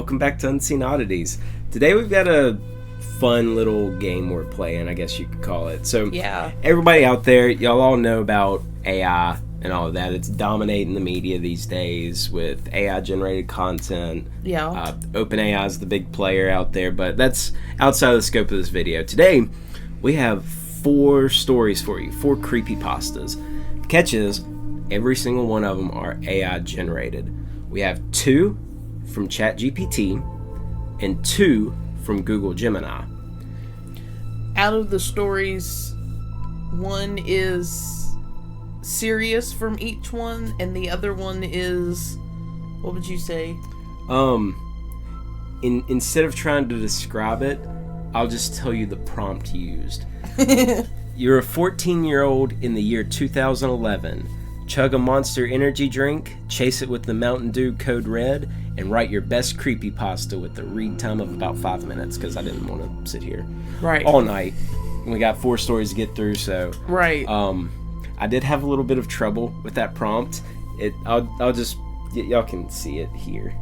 welcome back to Unseen Oddities. Today we've got a fun little game we're playing, I guess you could call it. So, everybody out there, y'all all know about AI and all of that. It's dominating the media these days with AI-generated content. Yeah. OpenAI is the big player out there, but that's outside of the scope of this video. Today, we have 4 stories for you, 4 creepypastas. The catch is, every single one of them are AI-generated. We have 2 from ChatGPT and 2 from Google Gemini. Out of the stories, one is serious from each one, and the other one is, what would you say? Instead of trying to describe it, I'll just tell you the prompt used. You're a 14-year-old in the year 2011. Chug a Monster energy drink, chase it with the Mountain Dew Code Red, and write your best creepypasta with a read time of about 5 minutes, because I didn't want to sit here all night. We got 4 stories to get through, so I did have a little bit of trouble with that prompt. I'll just y'all can see it here.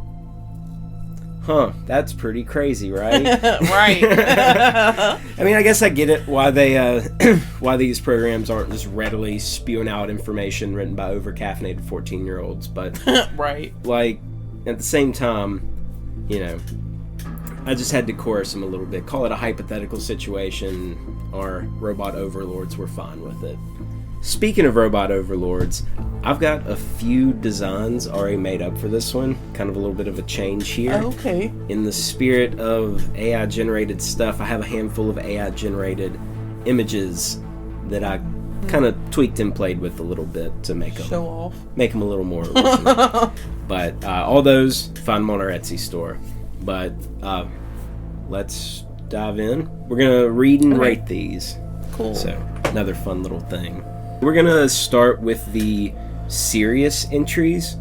That's pretty crazy, right? Right. I mean, I guess I get it why they why these programs aren't just readily spewing out information written by over-caffeinated 14-year-olds, but right. Like, at the same time, you know, I just had to coerce them a little bit. Call it a hypothetical situation. Our robot overlords were fine with it. Speaking of robot overlords, I've got a few designs already made up for this one. Kind of a little bit of a change here. Okay. In the spirit of AI-generated stuff, I have a handful of AI-generated images that I kind of tweaked and played with a little bit to make them show off, make them a little more original. But all those, find them on our Etsy store. But let's dive in. We're gonna read and rate these. Cool. So another fun little thing. We're gonna start with the serious entries.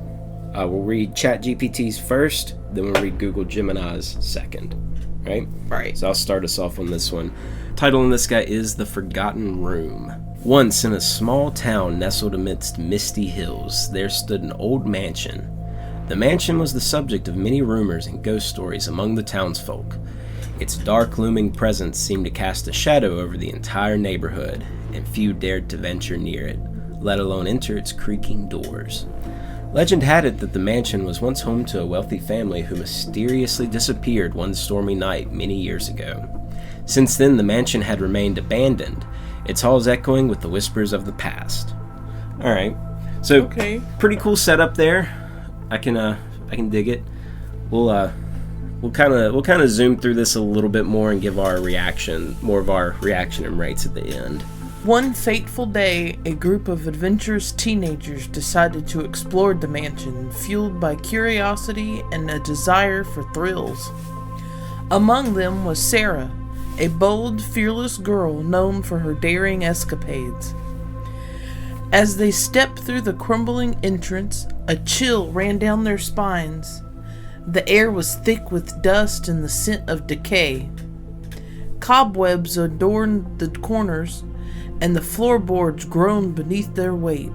We'll read ChatGPT's first, then we'll read Google Gemini's second. Right? Right. So I'll start us off on this one. Title on this guy is The Forgotten Room. Once in a small town nestled amidst misty hills, there stood an old mansion. The mansion was the subject of many rumors and ghost stories among the townsfolk. Its dark looming presence seemed to cast a shadow over the entire neighborhood, and few dared to venture near it, let alone enter its creaking doors. Legend had it that the mansion was once home to a wealthy family who mysteriously disappeared one stormy night many years ago. Since then, the mansion had remained abandoned, its halls echoing with the whispers of the past. Alright, so pretty cool setup there. I can dig it. We'll kind of zoom through this a little bit more and give more of our reaction and rates at the end. One fateful day, a group of adventurous teenagers decided to explore the mansion, fueled by curiosity and a desire for thrills. Among them was Sarah, a bold, fearless girl known for her daring escapades. As they stepped through the crumbling entrance, a chill ran down their spines. The air was thick with dust and the scent of decay. Cobwebs adorned the corners, and the floorboards groaned beneath their weight.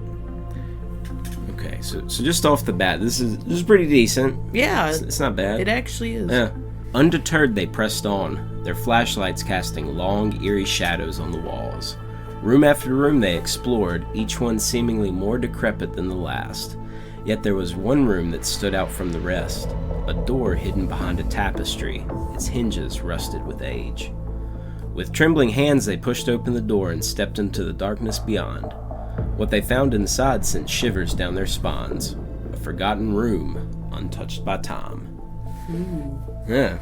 Okay, so just off the bat, this is pretty decent. Yeah, it's not bad. It actually is. Yeah. Undeterred, they pressed on, their flashlights casting long, eerie shadows on the walls. Room after room they explored, each one seemingly more decrepit than the last. Yet there was one room that stood out from the rest, a door hidden behind a tapestry, its hinges rusted with age. With trembling hands they pushed open the door and stepped into the darkness beyond. What they found inside sent shivers down their spines. A forgotten room, untouched by time. Ooh. Yeah.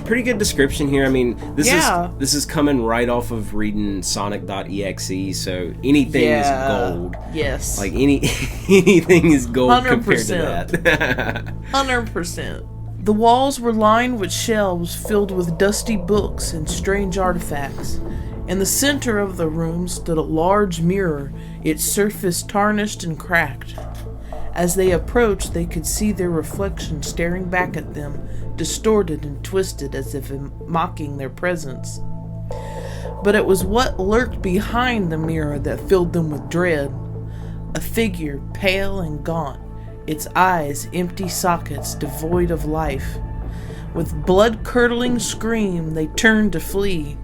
Pretty good description here. I mean, this is coming right off of reading Sonic.exe, so anything is gold. Yes. Like anything is gold 100%. compared to that. 100%. The walls were lined with shelves filled with dusty books and strange artifacts. In the center of the room stood a large mirror, its surface tarnished and cracked. As they approached, they could see their reflection staring back at them, distorted and twisted as if mocking their presence. But it was what lurked behind the mirror that filled them with dread. A figure, pale and gaunt, its eyes empty sockets devoid of life. With blood-curdling scream, they turned to flee,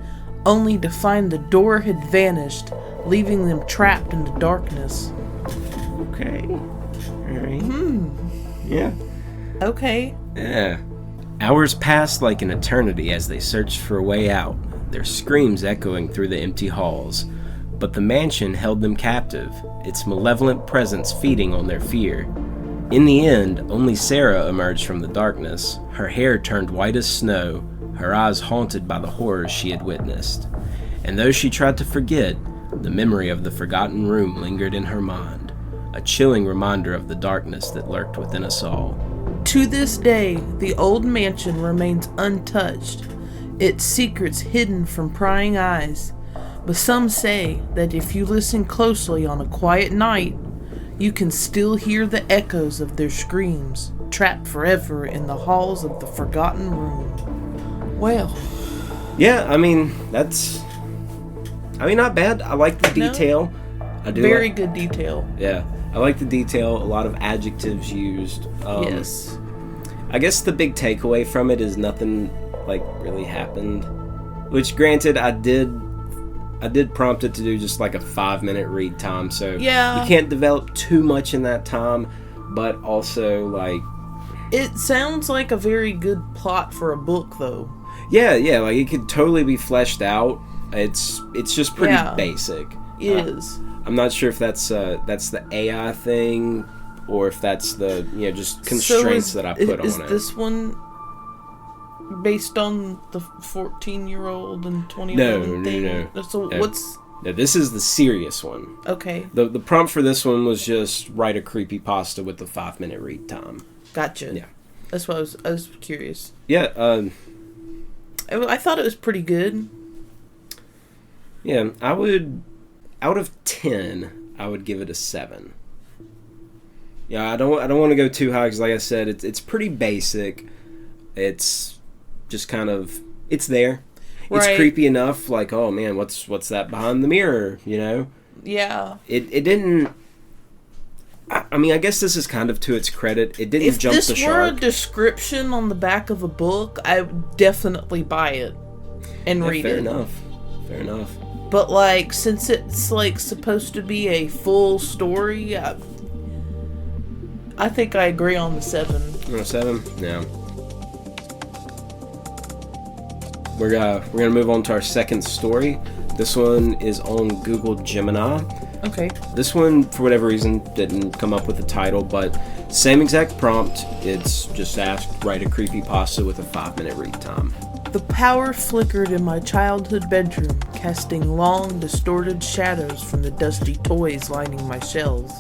only to find the door had vanished, leaving them trapped in the darkness. Okay. Alright. Yeah. Okay. Yeah. Hours passed like an eternity as they searched for a way out, their screams echoing through the empty halls. But the mansion held them captive, its malevolent presence feeding on their fear. In the end, only Sarah emerged from the darkness, her hair turned white as snow, her eyes haunted by the horrors she had witnessed. And though she tried to forget, the memory of the forgotten room lingered in her mind, a chilling reminder of the darkness that lurked within us all. To this day, the old mansion remains untouched, its secrets hidden from prying eyes. But some say that if you listen closely on a quiet night, you can still hear the echoes of their screams, trapped forever in the halls of the forgotten room. Well. Yeah, I mean, not bad. I like the detail. I do. Very good detail. Yeah, I like the detail. A lot of adjectives used. Yes. I guess the big takeaway from it is nothing, really happened. Which, granted, I did prompt it to do just a 5-minute read time, so yeah. You can't develop too much in that time, but also, It sounds like a very good plot for a book, though. Yeah, it could totally be fleshed out. It's just pretty basic. It is. I'm not sure if that's the AI thing, or if that's the just constraints that I put on it. Is this one based on the 14-year-old and 20-year-old thing? No. So what's... No, this is the serious one. Okay. The prompt for this one was just write a creepypasta with a 5-minute read time. Gotcha. Yeah. That's what I was curious. Yeah, I thought it was pretty good. Yeah, I would... Out of 10, I would give it a 7. Yeah, I don't want to go too high because, like I said, it's pretty basic. It's just kind of... It's there. Right. It's creepy enough, oh man, what's that behind the mirror, Yeah. It didn't... I mean, I guess this is kind of to its credit. It didn't jump the shark. If this were a description on the back of a book, I would definitely buy it and read it. Fair enough. But, since it's, supposed to be a full story, I think I agree on the 7. On a 7? Yeah. We're gonna move on to our second story. This one is on Google Gemini. Okay. This one, for whatever reason, didn't come up with a title, but same exact prompt. It's just asked, write a creepypasta with a 5-minute read time. The power flickered in my childhood bedroom, casting long, distorted shadows from the dusty toys lining my shelves.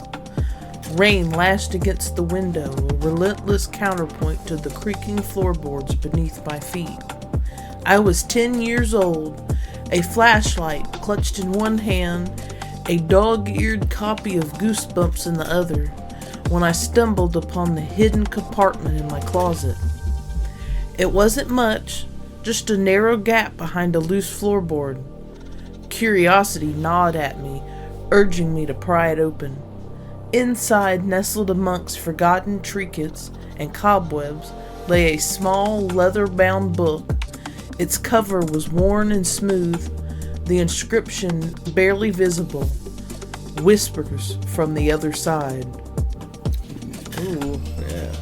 Rain lashed against the window, a relentless counterpoint to the creaking floorboards beneath my feet. I was 10 years old, a flashlight clutched in one hand, a dog-eared copy of Goosebumps in the other, when I stumbled upon the hidden compartment in my closet. It wasn't much, just a narrow gap behind a loose floorboard. Curiosity gnawed at me, urging me to pry it open. Inside, nestled amongst forgotten trinkets and cobwebs, lay a small, leather-bound book. Its cover was worn and smooth, the inscription barely visible. Whispers from the other side. Ooh. Yeah.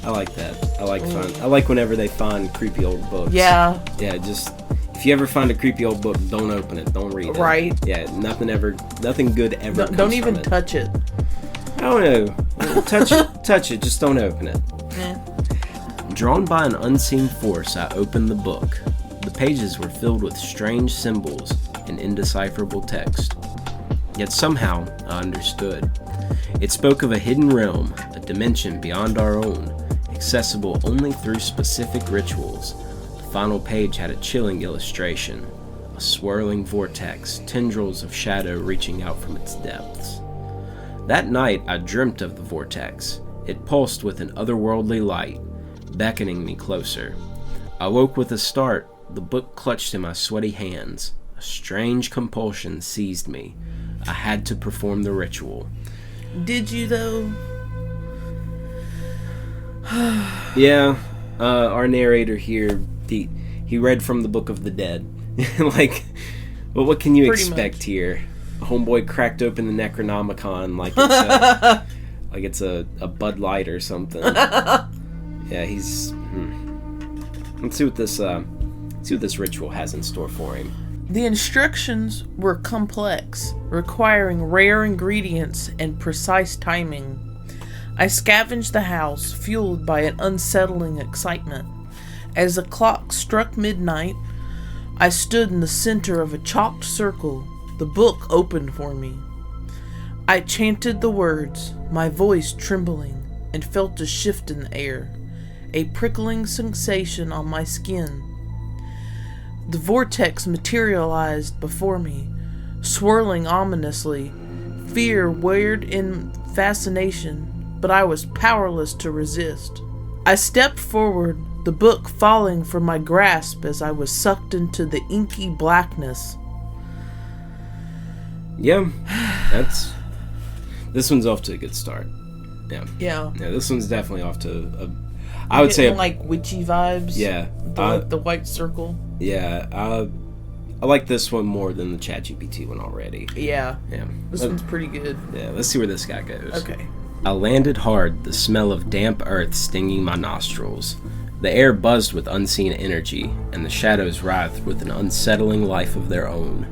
I like that. I like whenever they find creepy old books. Yeah. Yeah, just... If you ever find a creepy old book, don't open it. Don't read it. Right. Yeah, nothing good ever comes Don't even from it. touch it. I don't know. Touch it. Just don't open it. Yeah. Drawn by an unseen force, I opened the book. The pages were filled with strange symbols and indecipherable text. Yet somehow, I understood. It spoke of a hidden realm, a dimension beyond our own, accessible only through specific rituals. The final page had a chilling illustration, a swirling vortex, tendrils of shadow reaching out from its depths. That night, I dreamt of the vortex. It pulsed with an otherworldly light, beckoning me closer. I woke with a start, the book clutched in my sweaty hands. A strange compulsion seized me. I had to perform the ritual. Did you, though? Yeah, our narrator here, he read from the Book of the Dead. Like, well, what can you Pretty expect much. here? Homeboy cracked open the Necronomicon like it's a Bud Light or something. Yeah, he's. Let's see what this ritual has in store for him. The instructions were complex, requiring rare ingredients and precise timing. I scavenged the house, fueled by an unsettling excitement. As the clock struck midnight, I stood in the center of a chalked circle. The book opened for me. I chanted the words, my voice trembling, and felt a shift in the air, a prickling sensation on my skin. The vortex materialized before me, swirling ominously. Fear weighed in fascination, but I was powerless to resist. I stepped forward, the book falling from my grasp as I was sucked into the inky blackness. Yeah, this one's off to a good start. Yeah, this one's definitely off to I would say like witchy vibes. Yeah, the white circle. Yeah, I like this one more than the ChatGPT one already. Yeah. Yeah. This one's pretty good. Yeah, let's see where this guy goes. Okay. I landed hard, the smell of damp earth stinging my nostrils. The air buzzed with unseen energy, and the shadows writhed with an unsettling life of their own.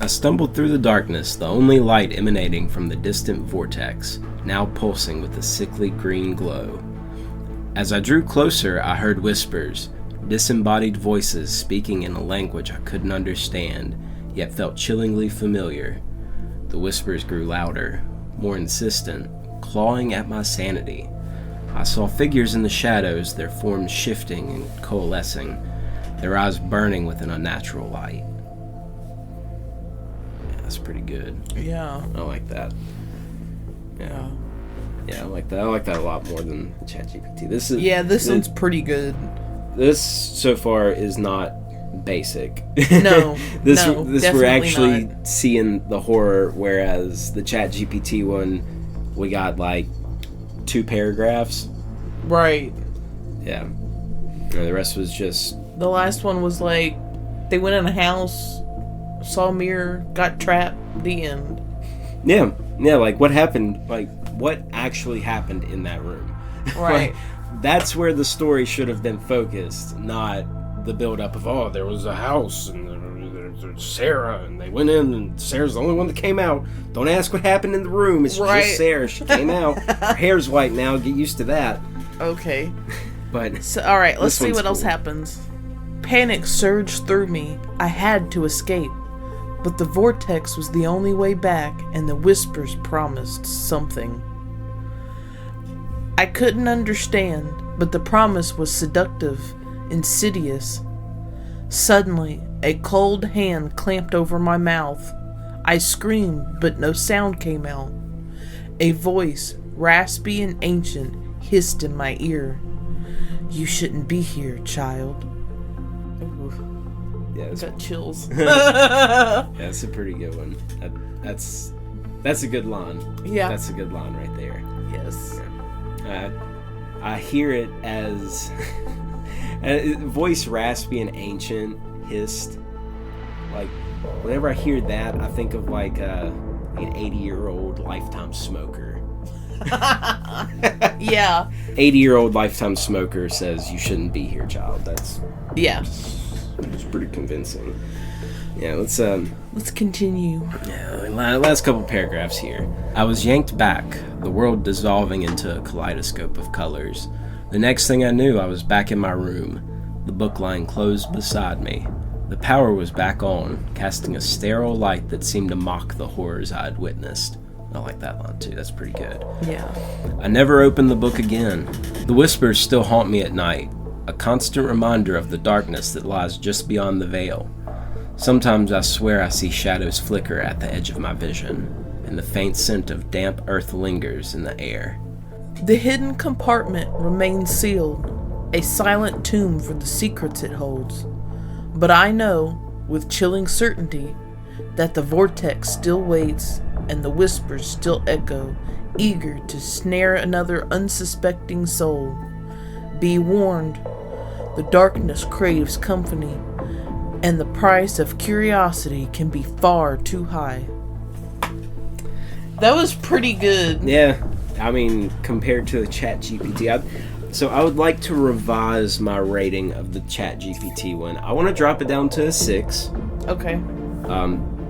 I stumbled through the darkness, the only light emanating from the distant vortex, now pulsing with a sickly green glow. As I drew closer, I heard whispers, disembodied voices speaking in a language I couldn't understand, yet felt chillingly familiar. The whispers grew louder, more insistent, clawing at my sanity. I saw figures in the shadows, their forms shifting and coalescing, their eyes burning with an unnatural light. Yeah, that's pretty good. Yeah. I like that. Yeah. Yeah, I like that. I like that a lot more than ChatGPT. This one's pretty good. This so far is not basic. No. This definitely we're actually not. seeing the horror, whereas the ChatGPT one, we got like 2 paragraphs. Right. Yeah. And the rest was just. The last one was like, they went in a house, saw a mirror, got trapped, the end. Yeah. Yeah, like what happened, like what actually happened in that room. Right. Like, that's where the story should have been focused, not the build-up of, oh, there was a house, and there's Sarah, and they went in, and Sarah's the only one that came out. Don't ask what happened in the room, it's just Sarah. She came out. Her hair's white now, get used to that. Okay. But so, alright, let's see what else cool. happens. Panic surged through me. I had to escape. But the vortex was the only way back, and the whispers promised something. I couldn't understand, but the promise was seductive, insidious. Suddenly, a cold hand clamped over my mouth. I screamed, but no sound came out. A voice, raspy and ancient, hissed in my ear. You shouldn't be here, child. Ooh. Yeah, got chills. Yeah, that's a pretty good one. That's a good line. Yeah. That's a good line right there. Yes. I hear it as voice raspy and ancient, hissed. Like, whenever I hear that, I think of like an 80-year-old lifetime smoker. Yeah. 80-year-old lifetime smoker says, you shouldn't be here, child. That's pretty convincing. Yeah, let's continue. Yeah, last couple paragraphs here. I was yanked back, the world dissolving into a kaleidoscope of colors. The next thing I knew, I was back in my room, the book lying closed beside me. The power was back on, casting a sterile light that seemed to mock the horrors I had witnessed. I like that line too, that's pretty good. Yeah. I never opened the book again. The whispers still haunt me at night, a constant reminder of the darkness that lies just beyond the veil. Sometimes I swear I see shadows flicker at the edge of my vision, and the faint scent of damp earth lingers in the air. The hidden compartment remains sealed, a silent tomb for the secrets it holds. But I know, with chilling certainty, that the vortex still waits, and the whispers still echo, eager to snare another unsuspecting soul. Be warned, the darkness craves company, and the price of curiosity can be far too high. That was pretty good. Yeah, I mean, compared to the ChatGPT, so I would like to revise my rating of the ChatGPT one. I want to drop it down to a 6. Okay.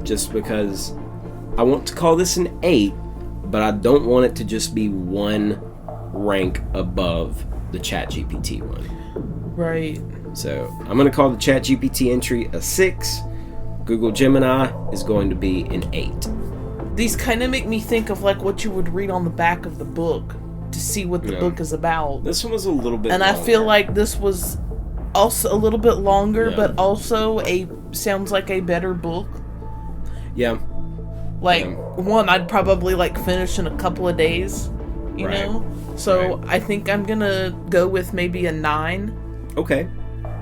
Just because I want to call this an 8, but I don't want it to just be one rank above the ChatGPT one. Right. So I'm going to call the ChatGPT entry a 6. Google Gemini is going to be an 8. These kind of make me think of like what you would read on the back of the book to see what the book is about. This one was a little bit and longer. I feel like this was also a little bit longer, but also sounds like a better book. Yeah. One I'd probably finish in a couple of days, you know? So I think I'm gonna go with maybe a 9. Okay.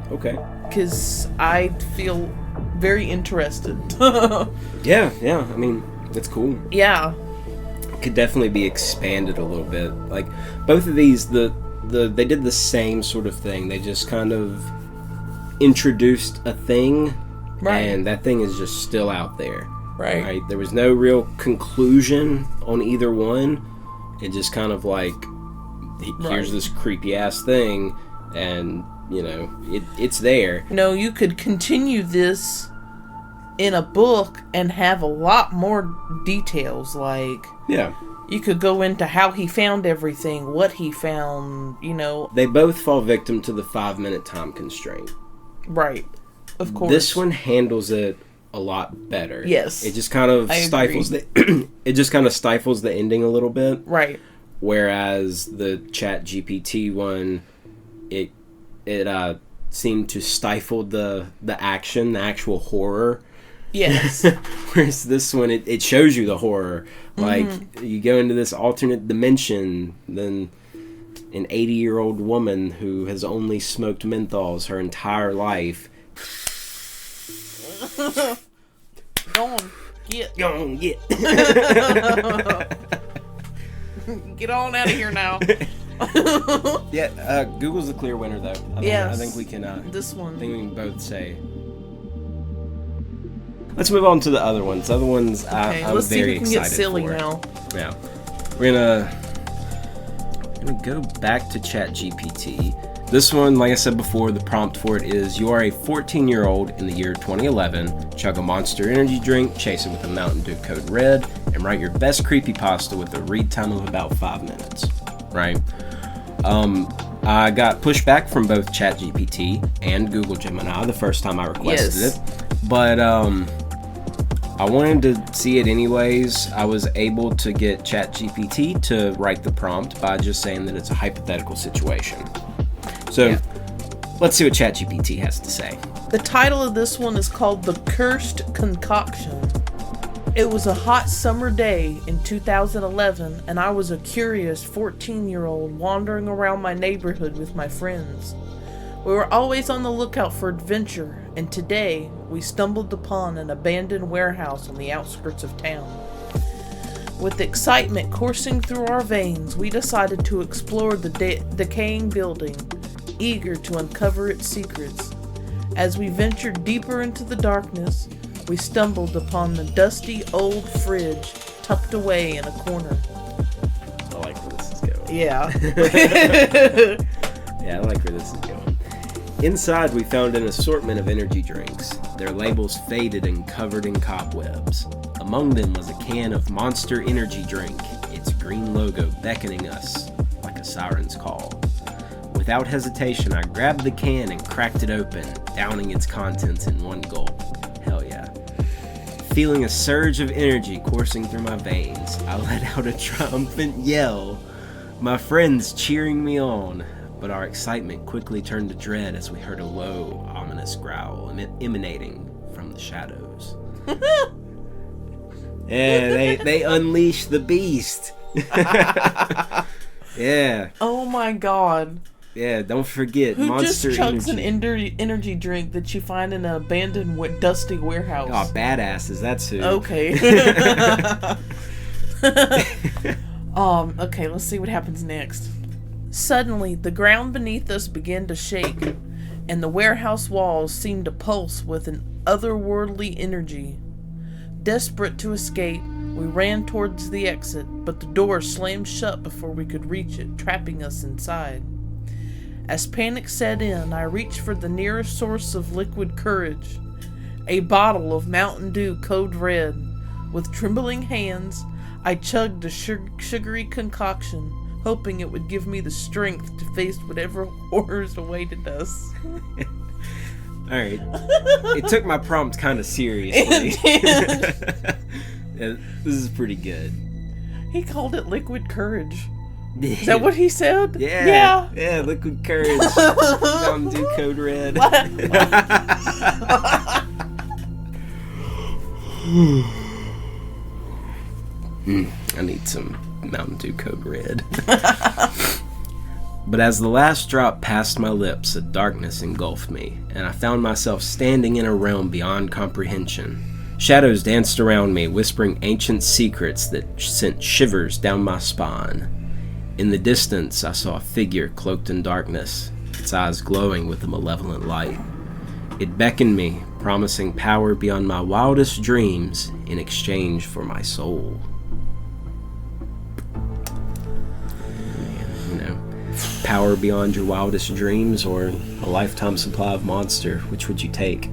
Because I feel very interested. Yeah, I mean, that's cool. Yeah. Could definitely be expanded a little bit. Like, both of these, they did the same sort of thing. They just kind of introduced a thing, and that thing is just still out there. Right? There was no real conclusion on either one. It just kind of here's this creepy ass thing, and it's there. You could continue this in a book and have a lot more details. You could go into how he found everything, what he found. They both fall victim to the 5-minute time constraint. Right. Of course. This one handles it a lot better. Yes. It just kind of stifles the ending a little bit. Right. Whereas the ChatGPT one, it seemed to stifle the action, the actual horror. Yes. Whereas this one, it shows you the horror. You go into this alternate dimension, then an 80-year-old woman who has only smoked menthols her entire life. Go on, get. Get on out of here now. Yeah, Google's the clear winner, though. I think we can. This one. I think we can both say. Let's move on to the other ones. The other ones, I'm let's see if very we can excited get silly for. now. Yeah, we're gonna go back to ChatGPT. This one, like I said before, the prompt for it is: you are a 14-year-old in the year 2011. Chug a Monster energy drink, chase it with a Mountain Dew Code Red, and write your best creepypasta with a read time of about 5 minutes. Right? I got pushback from both ChatGPT and Google Gemini the first time I requested it, but I wanted to see it anyways. I was able to get ChatGPT to write the prompt by just saying that it's a hypothetical situation. So, let's see what ChatGPT has to say. The title of this one is called The Cursed Concoction. It was a hot summer day in 2011, and I was a curious 14-year-old wandering around my neighborhood with my friends. We were always on the lookout for adventure, and today we stumbled upon an abandoned warehouse on the outskirts of town. With excitement coursing through our veins, we decided to explore the decaying building, eager to uncover its secrets. As we ventured deeper into the darkness, we stumbled upon the dusty old fridge tucked away in a corner. I like where this is going. Yeah. Yeah, I like where this is going. Inside, we found an assortment of energy drinks, their labels faded and covered in cobwebs. Among them was a can of Monster Energy drink, its green logo beckoning us like a siren's call. Without hesitation, I grabbed the can and cracked it open, downing its contents in one gulp. Hell yeah. Feeling a surge of energy coursing through my veins, I let out a triumphant yell, my friends cheering me on. But our excitement quickly turned to dread as we heard a low, ominous growl emanating from the shadows. Yeah, they unleashed the beast. Yeah. Oh my god. Yeah, don't forget Who Monster just chugs Energy. an energy drink that you find in an abandoned dusty warehouse? Oh, badasses, that's who. Okay. Okay, let's see what happens next. Suddenly, the ground beneath us began to shake, and the warehouse walls seemed to pulse with an otherworldly energy. Desperate to escape, we ran towards the exit, but the door slammed shut before we could reach it, trapping us inside. As panic set in, I reached for the nearest source of liquid courage, a bottle of Mountain Dew Code Red. With trembling hands, I chugged the sugary concoction, hoping it would give me the strength to face whatever horrors awaited us. Alright. It took my prompt kind of seriously. Yeah, this is pretty good. He called it liquid courage. Is that what he said? Yeah. Yeah, liquid courage. Mountain Dew Code Red. I need some Mountain Dew Code Red. But as the last drop passed my lips, a darkness engulfed me, and I found myself standing in a realm beyond comprehension. Shadows danced around me, whispering ancient secrets that sent shivers down my spine. In the distance, I saw a figure cloaked in darkness, its eyes glowing with a malevolent light. It beckoned me, promising power beyond my wildest dreams in exchange for my soul. Power beyond your wildest dreams or a lifetime supply of Monster, which would you take?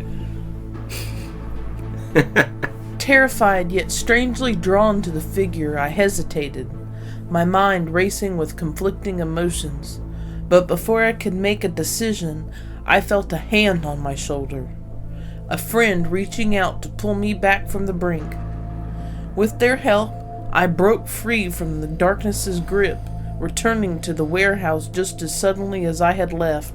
Terrified yet strangely drawn to the figure, I hesitated, my mind racing with conflicting emotions. But before I could make a decision, I felt a hand on my shoulder, a friend reaching out to pull me back from the brink. With their help, I broke free from the darkness's grip, returning to the warehouse just as suddenly as I had left.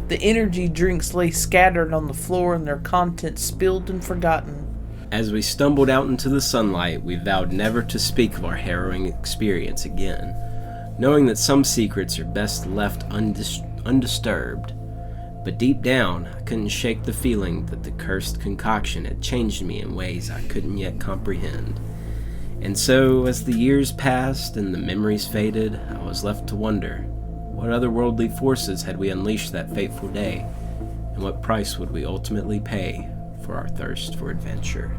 The energy drinks lay scattered on the floor and their contents spilled and forgotten. As we stumbled out into the sunlight, we vowed never to speak of our harrowing experience again, knowing that some secrets are best left undisturbed. But deep down, I couldn't shake the feeling that the cursed concoction had changed me in ways I couldn't yet comprehend. And so, as the years passed and the memories faded, I was left to wonder, what otherworldly forces had we unleashed that fateful day, and what price would we ultimately pay for our thirst for adventure?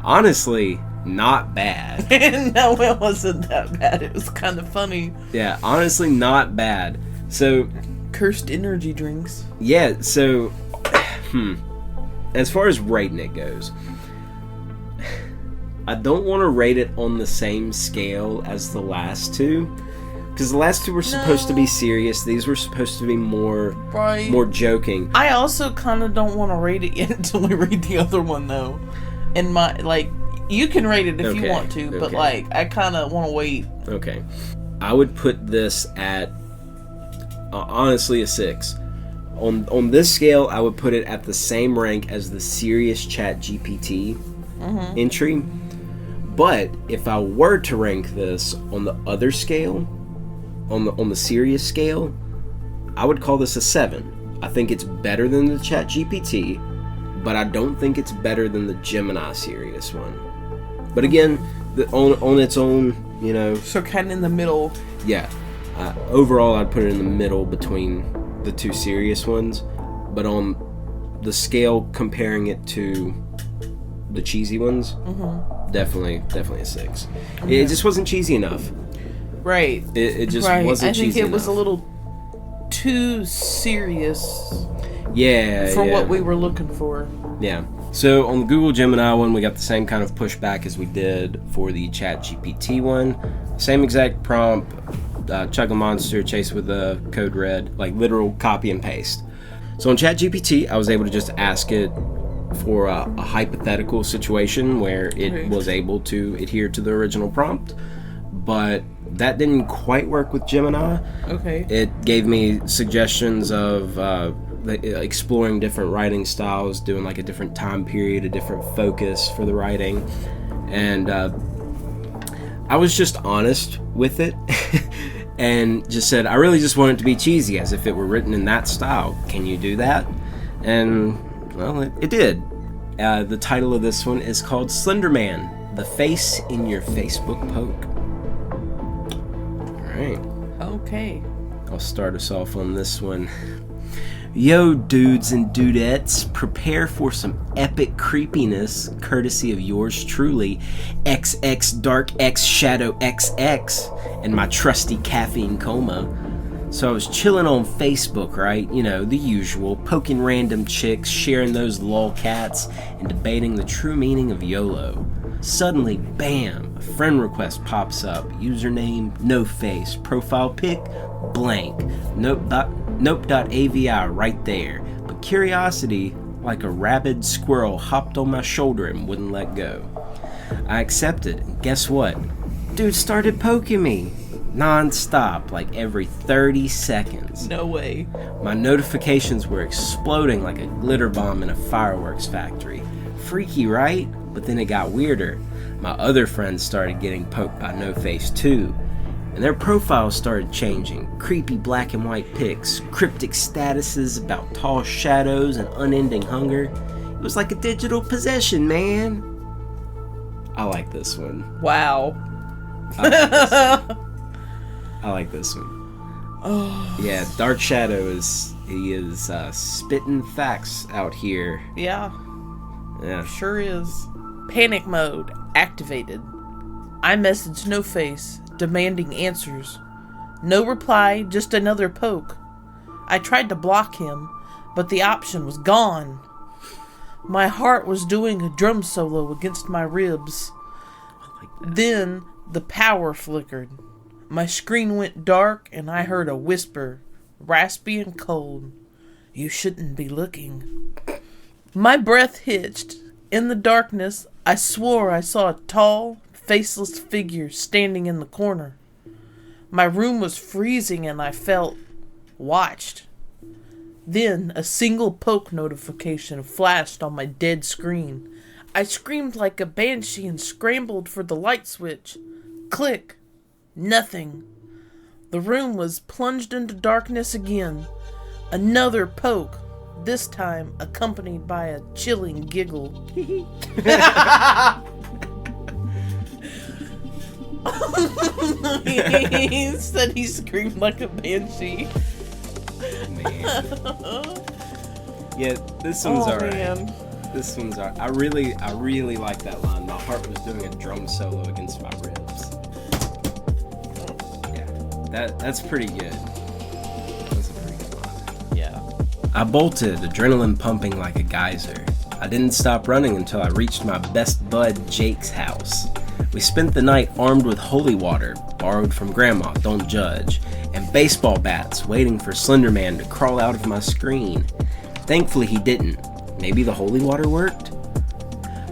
Honestly, not bad. No, it wasn't that bad. It was kind of funny. Yeah, honestly, not bad. So, cursed energy drinks. Yeah, so, as far as rating it goes, I don't want to rate it on the same scale as the last two, because the last two were supposed to be serious. These were supposed to be more joking. I also kind of don't want to rate it yet until we read the other one, though. And you can rate it if you want to, but I kind of want to wait. Okay, I would put this at honestly a 6. On this scale, I would put it at the same rank as the serious ChatGPT entry. But if I were to rank this on the other scale, on the serious scale, I would call this a 7. I think it's better than the ChatGPT, but I don't think it's better than the Gemini serious one. But again, on its own, you know. So kind of in the middle. Yeah. Overall, I'd put it in the middle between the two serious ones. But on the scale comparing it to the cheesy ones, definitely a 6. Okay. It just wasn't cheesy enough. Right. It just wasn't cheesy enough. I think it was a little too serious. Yeah. For what we were looking for. Yeah. So on the Google Gemini one, we got the same kind of pushback as we did for the ChatGPT one. Same exact prompt, chug a monster, chase with a code red, like literal copy and paste. So on ChatGPT, I was able to just ask it for a hypothetical situation where it was able to adhere to the original prompt, but that didn't quite work with Gemini. Okay. It gave me suggestions of exploring different writing styles, doing like a different time period, a different focus for the writing, and I was just honest with it and just said, I really just want it to be cheesy, as if it were written in that style. Can you do that? And well, it did. The title of this one is called Slender Man, The face in your Facebook poke. Alright. Okay. I'll start us off on this one. Yo, dudes and dudettes, prepare for some epic creepiness, courtesy of yours truly, XX Dark X Shadow XX, and my trusty caffeine coma. So I was chilling on Facebook, right? You know, the usual, poking random chicks, sharing those lolcats, and debating the true meaning of YOLO. Suddenly, bam, a friend request pops up. Username, no face. Profile pic, blank. Nope.avi right there. But curiosity, like a rabid squirrel, hopped on my shoulder and wouldn't let go. I accepted, and guess what? Dude started poking me. Non-stop, like every 30 seconds. No way. My notifications were exploding like a glitter bomb in a fireworks factory. Freaky, right? But then it got weirder. My other friends started getting poked by No Face too. And their profiles started changing. Creepy black and white pics, cryptic statuses about tall shadows and unending hunger. It was like a digital possession, man. I like this one. Wow. I like this one. Oh. Yeah, Dark Shadow is spitting facts out here. Yeah. Yeah. Sure is. Panic mode activated. I messaged No Face, demanding answers. No reply, just another poke. I tried to block him, but the option was gone. My heart was doing a drum solo against my ribs. I like that. Then the power flickered. My screen went dark and I heard a whisper, raspy and cold. You shouldn't be looking. My breath hitched. In the darkness, I swore I saw a tall, faceless figure standing in the corner. My room was freezing and I felt watched. Then a single poke notification flashed on my dead screen. I screamed like a banshee and scrambled for the light switch. Click. Nothing. The room was plunged into darkness again. Another poke, this time accompanied by a chilling giggle. He said he screamed like a banshee. Man. Yeah, this one's alright. Man. This one's alright. I really like that line. My heart was doing a drum solo against my ribs. That's pretty good. That's a pretty good line. Yeah. I bolted, adrenaline pumping like a geyser. I didn't stop running until I reached my best bud Jake's house. We spent the night armed with holy water, borrowed from Grandma, don't judge, and baseball bats waiting for Slender Man to crawl out of my screen. Thankfully he didn't. Maybe the holy water worked?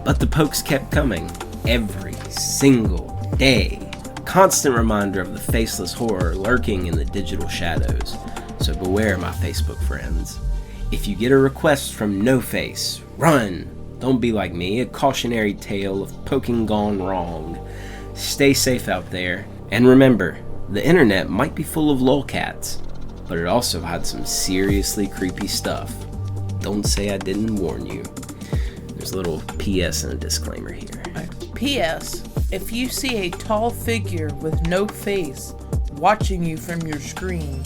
But the pokes kept coming, every single day. Constant reminder of the faceless horror lurking in the digital shadows. So beware, my Facebook friends. If you get a request from No Face, run! Don't be like me, a cautionary tale of poking gone wrong. Stay safe out there. And remember, the internet might be full of lolcats, but it also had some seriously creepy stuff. Don't say I didn't warn you. There's a little PS and a disclaimer here. P.S. If you see a tall figure with no face watching you from your screen,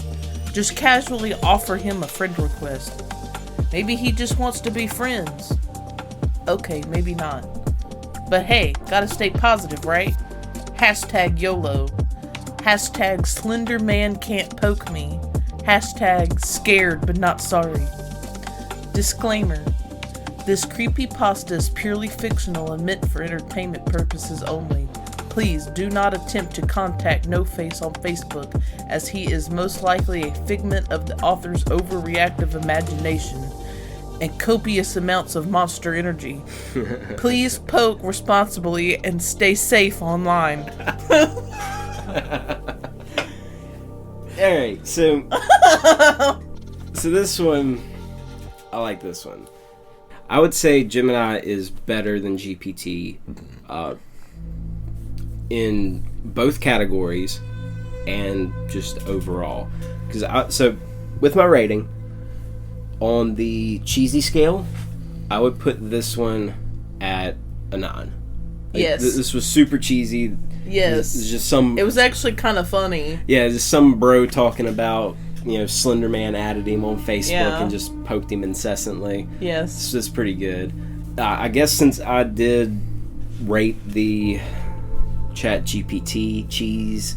just casually offer him a friend request. Maybe he just wants to be friends. Okay, maybe not. But hey, gotta stay positive, right? Hashtag YOLO. Hashtag Slender Man can't poke me. Hashtag scared but not sorry. Disclaimer. This creepypasta is purely fictional and meant for entertainment purposes only. Please do not attempt to contact No Face on Facebook, as he is most likely a figment of the author's overreactive imagination and copious amounts of monster energy. Please poke responsibly and stay safe online. Alright, so this one, I like this one. I would say Gemini is better than GPT in both categories and just overall. So with my rating, on the cheesy scale, I would put this one at a 9. Yes. This was super cheesy. Yes. It's just some... It was actually kind of funny. Yeah, just some bro talking about, Slender Man added him on Facebook and just poked him incessantly. Yes. It's just pretty good. I guess since I did rate the ChatGPT cheese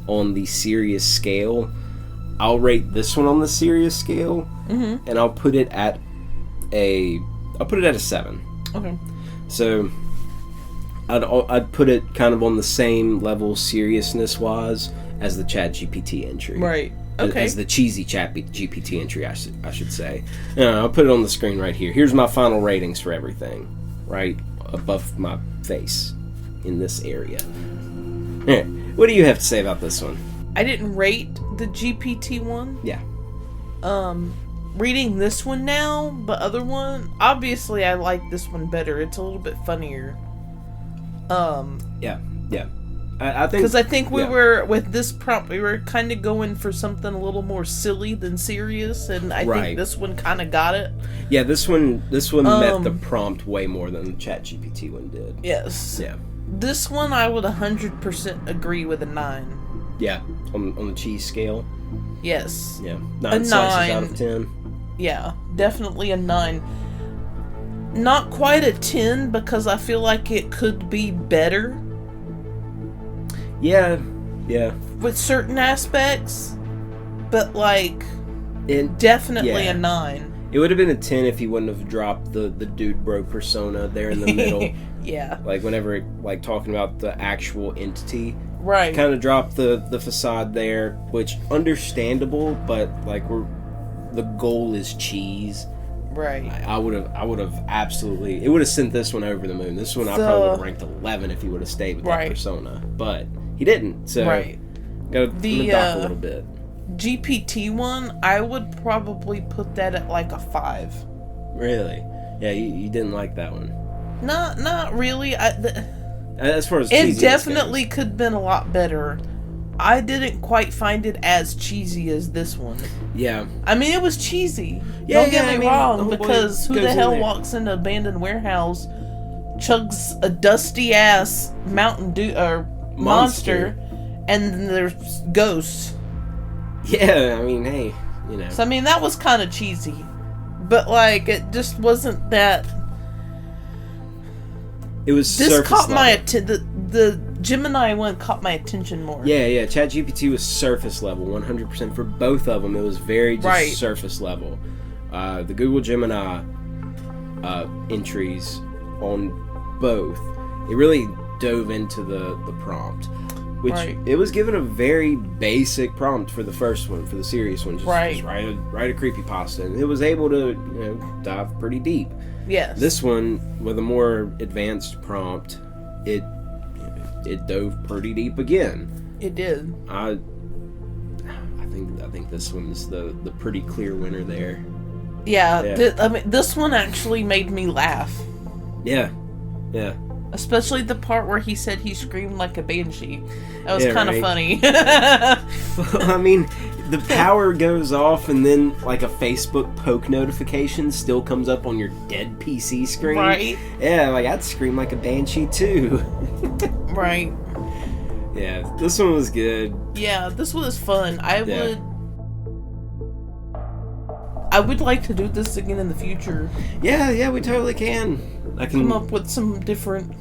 on the serious scale, I'll rate this one on the serious scale, and I'll put it at a 7. Okay. So I'd put it kind of on the same level seriousness wise as the ChatGPT entry. Right. Okay. As the cheesy ChatGPT entry, I should say. I'll put it on the screen right here. Here's my final ratings for everything, right above my face in this area. What do you have to say about this one? I didn't rate the GPT one. Yeah. Reading this one now, the other one, obviously I like this one better. It's a little bit funnier. Yeah. I think... Because I think we were, with this prompt, we were kind of going for something a little more silly than serious, and I think this one kind of got it. Yeah, this one met the prompt way more than the ChatGPT one did. Yes. Yeah. This one I would 100% agree with a 9. Yeah, on the cheese scale. Yes. Yeah, 9 slices out of 10. Yeah, definitely a 9. Not quite a 10 because I feel like it could be better. Yeah. With certain aspects, but definitely a 9. It would have been a 10 if he wouldn't have dropped the dude bro persona there in the middle. Yeah. Whenever talking about the actual entity. Right. Kind of dropped the facade there, which understandable, but the goal is cheese. Right. I would have absolutely... It would have sent this one over the moon. This one I probably would have ranked 11 if he would have stayed with that persona. But he didn't, so... Right. Gotta dock a little bit. GPT one, I would probably put that at a 5. Really? Yeah, you didn't like that one. Not really. As far as it definitely could have been a lot better. I didn't quite find it as cheesy as this one. Yeah. I mean, it was cheesy. Yeah, Don't get me wrong, because who the hell in walks into an abandoned warehouse, chugs a dusty ass Mountain Dew or Monster, and then there's ghosts. Yeah, I mean, hey, So I mean, that was kind of cheesy, but it just wasn't that. It was. This caught my attention. The Gemini one caught my attention more. Yeah. ChatGPT was surface level, 100% for both of them. It was very just surface level. The Google Gemini entries on both, it really dove into the prompt, which it was given a very basic prompt for the first one, for the serious one. Just write a creepypasta, and it was able to dive pretty deep. Yes. This one, with a more advanced prompt, it dove pretty deep again. It did. I think this one's the pretty clear winner there. Yeah. I mean, this one actually made me laugh. Yeah. Especially the part where he said he screamed like a banshee. That was kind of funny. I mean, the power goes off and then a Facebook poke notification still comes up on your dead PC screen. Right. Yeah, I'd scream like a banshee too. Right. Yeah, this one was good. Yeah, this was fun. I would like to do this again in the future. Yeah, we totally can. I can come up with some different...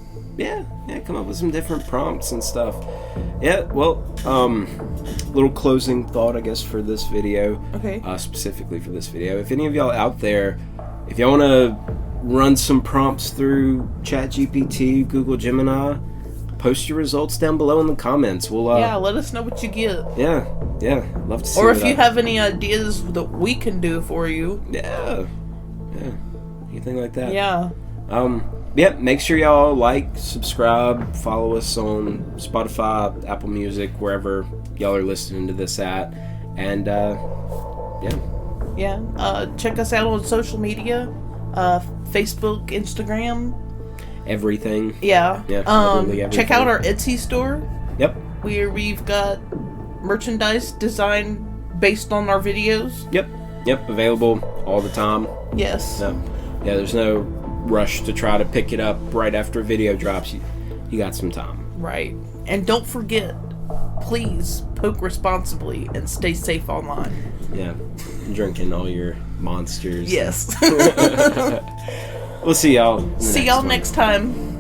come up with some different prompts and stuff. Yeah, well, little closing thought, I guess, for this video. Okay. Specifically for this video. If any of y'all out there, if y'all want to run some prompts through ChatGPT, Google Gemini, post your results down below in the comments. We'll let us know what you get. Yeah, love to see. Or if you have any ideas that we can do for you. Yeah, anything like that. Yeah. Make sure y'all subscribe, follow us on Spotify, Apple Music, wherever y'all are listening to this at, and check us out on social media, Facebook, Instagram, everything. Everything. Check out our Etsy store. Yep. Where we've got merchandise designed based on our videos. Yep. Available all the time. Yes. There's no rush to try to pick it up right after a video drops. you got some time. Right. And don't forget, please poke responsibly and stay safe online. Yeah. Drinking all your monsters. Yes. We'll see y'all. See y'all next time.